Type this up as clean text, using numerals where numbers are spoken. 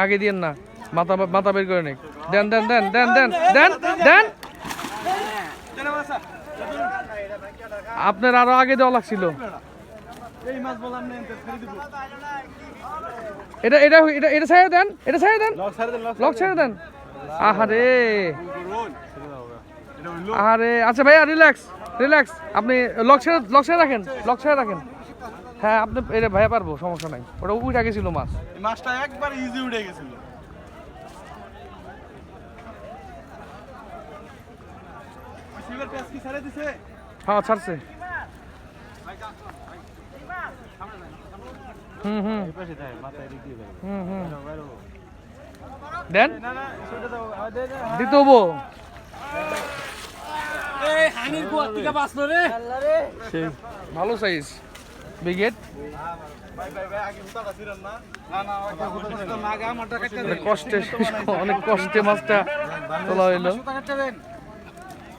আগে দিয়েন না, মাথা মাথা বের করে নেই। দেন দেন দেন দেন দেন দেন দেন। আপনার আরো আগে দেওয়া লাগছিল। এটা এটা এটা এটা ছেড়ে দেন, এটা ছেড়ে দেন, লক ছেড়ে দেন। আহারে আরে আচ্ছা ভাইয়া রিল্যাক্স রিল্যাক্স, আপনি লক ছেড়ে রাখেন, লক ছেড়ে রাখেন। হ্যাঁ আপনি এটা ভাইয়া পারবো, সমস্যা নাই। ওটা উঠে গেছিল মাছ, মাছটা একবার ইজি উঠে গেছিল। সিলভার পেঁয়াজ কি ছেড়ে দিছে? হ্যাঁ ছাড়ছে। হুম হুম হুম হুম দেন, দিতে হবো। ভালো সাইজ ব্রিগেড। কষ্টে অনেক কষ্টে মাছটা তোলা হইলো।